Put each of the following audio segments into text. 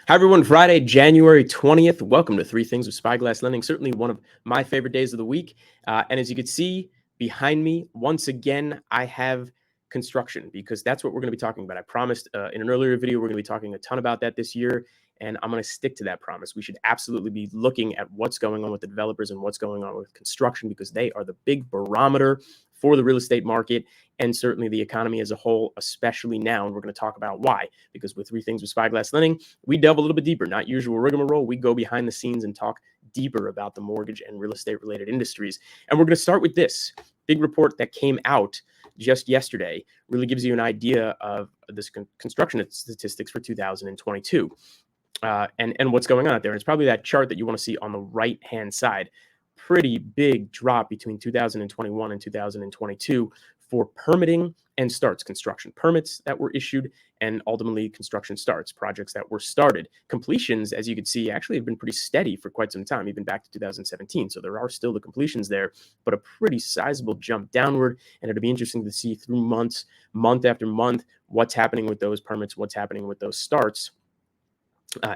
Hi, everyone. Friday, January 20th. Welcome to Three Things with Spyglass Lending. Certainly one of my favorite days of the week. And as you can see behind me, once again, I have construction because that's what we're going to be talking about. I promised in an earlier video, we're going to be talking a ton about that this year. And I'm going to stick to that promise. We should absolutely be looking at what's going on with the developers and what's going on with construction because they are the big barometer for the real estate market and certainly the economy as a whole, especially now. And we're going to talk about why, because with Three Things with Spyglass Lending, we delve a little bit deeper, not usual rigmarole. We go behind the scenes and talk deeper about the mortgage and real estate related industries. And we're going to start with this big report that came out just yesterday. Really gives you an idea of this construction statistics for 2022 and what's going on out there. And it's probably that chart that you want to see on the right hand side. Pretty big drop between 2021 and 2022 for permitting and starts, construction permits that were issued, and ultimately construction starts, projects that were started. Completions, as you can see, actually have been pretty steady for quite some time, even back to 2017. So there are still the completions there, but a pretty sizable jump downward. And it'll be interesting to see through months, month after month, what's happening with those permits, what's happening with those starts.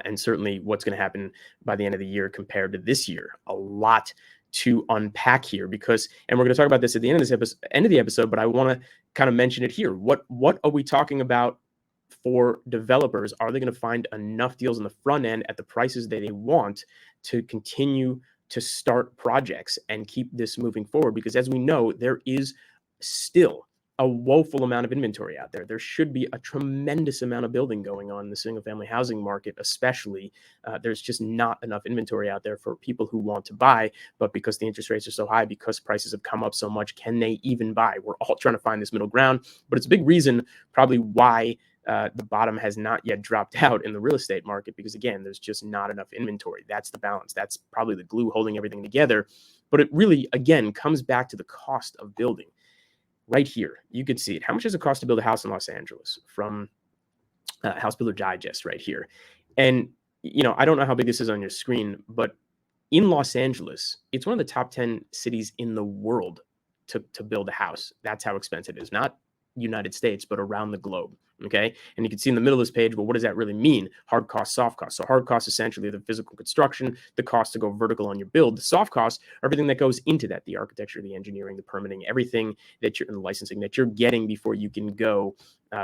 And certainly what's going to happen by the end of the year compared to this year. A lot to unpack here because, and we're going to talk about this at the end of the episode, but I want to kind of mention it here. What are we talking about for developers? Are they going to find enough deals on the front end at the prices that they want to continue to start projects and keep this moving forward? Because as we know, there is still a woeful amount of inventory out there. There should be a tremendous amount of building going on in the single family housing market, especially. There's just not enough inventory out there for people who want to buy, but because the interest rates are so high, because prices have come up so much, can they even buy? We're all trying to find this middle ground, but it's a big reason probably why the bottom has not yet dropped out in the real estate market, because again, there's just not enough inventory. That's the balance. That's probably the glue holding everything together. But it really, again, comes back to the cost of building. Right here, you could see it. How much does it cost to build a house in Los Angeles from House Builder Digest right here? And, I don't know how big this is on your screen, but in Los Angeles, it's one of the top 10 cities in the world to build a house. That's how expensive it is. Not United States, but around the globe. Okay. And you can see in the middle of this page, well, what does that really mean? Hard costs, soft costs. So hard costs, essentially the physical construction, the cost to go vertical on your build. The soft costs are everything that goes into that, the architecture, the engineering, the permitting, everything that you're in the licensing that you're getting before you can go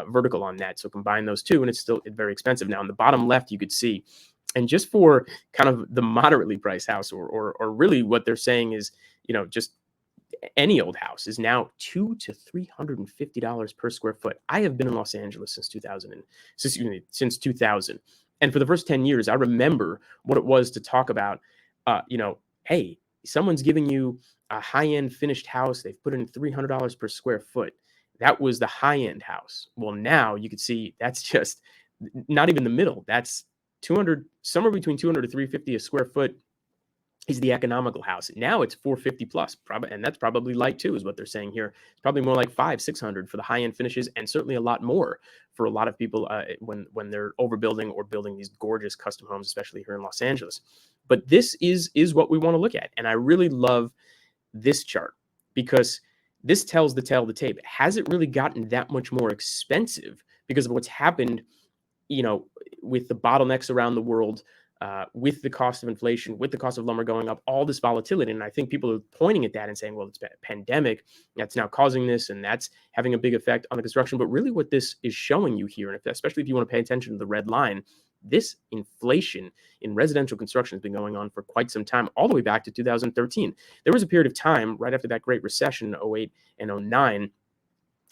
vertical on that. So combine those two and it's still very expensive. Now on the bottom left, you could see, and just for kind of the moderately priced house or really what they're saying is, just any old house is now $200 to $350 per square foot. I have been in Los Angeles since 2000. And for the first 10 years, I remember what it was to talk about, hey, someone's giving you a high-end finished house. They've put in $300 per square foot. That was the high-end house. Well, now you can see that's just not even the middle. That's 200, somewhere between 200 to 350 a square foot is the economical house. Now it's 450 plus, and that's probably light too, is what they're saying here. It's probably more like 600 for the high-end finishes, and certainly a lot more for a lot of people when they're overbuilding or building these gorgeous custom homes, especially here in Los Angeles. But this is what we want to look at, and I really love this chart because this tells the tale of the tape. Has it really gotten that much more expensive because of what's happened, with the bottlenecks around the world? With the cost of inflation, with the cost of lumber going up, all this volatility. And I think people are pointing at that and saying, well, it's a pandemic that's now causing this, and that's having a big effect on the construction. But really what this is showing you here, and especially if you want to pay attention to the red line, this inflation in residential construction has been going on for quite some time, all the way back to 2013. There was a period of time right after that Great Recession, 08 and 09,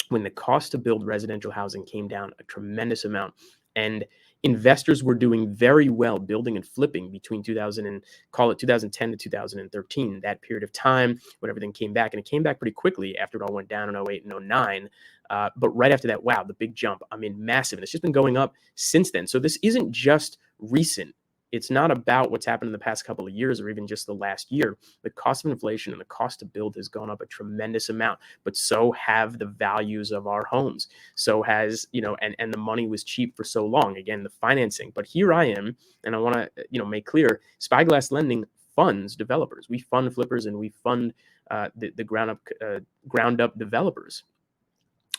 when the cost to build residential housing came down a tremendous amount. And investors were doing very well building and flipping between 2010 to 2013, that period of time when everything came back. And it came back pretty quickly after it all went down in 08 and 09. But right after that, wow, the big jump. Massive. And it's just been going up since then. So this isn't just recent. It's not about what's happened in the past couple of years or even just the last year. The cost of inflation and the cost to build has gone up a tremendous amount, but so have the values of our homes. So has, and the money was cheap for so long. Again, the financing. But here I am, and I want to, make clear, Spyglass Lending funds developers. We fund flippers and we fund the ground up developers.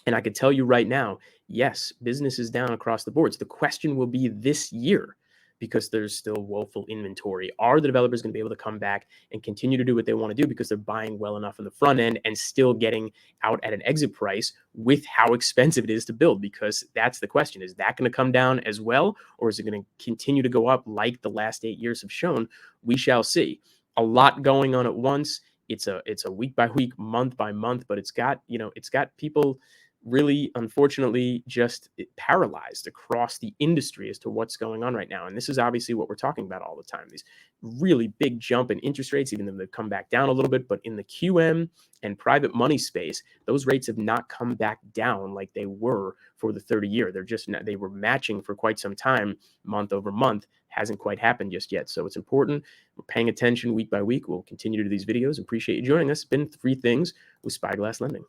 And I could tell you right now, yes, business is down across the board. So the question will be this year, because there's still woeful inventory? Are the developers going to be able to come back and continue to do what they want to do because they're buying well enough in the front end and still getting out at an exit price with how expensive it is to build? Because that's the question. Is that going to come down as well, or is it going to continue to go up like the last 8 years have shown? We shall see. A lot going on at once. It's a week by week, month by month, but it's got people really, unfortunately, just paralyzed across the industry as to what's going on right now. And this is obviously what we're talking about all the time. These really big jump in interest rates, even though they've come back down a little bit, but in the QM and private money space, those rates have not come back down like they were for the 30-year. They're just not, they were matching for quite some time, month over month. Hasn't quite happened just yet. So it's important. We're paying attention week by week. We'll continue to do these videos. Appreciate you joining us. It's been 3 Things with Spyglass Lending.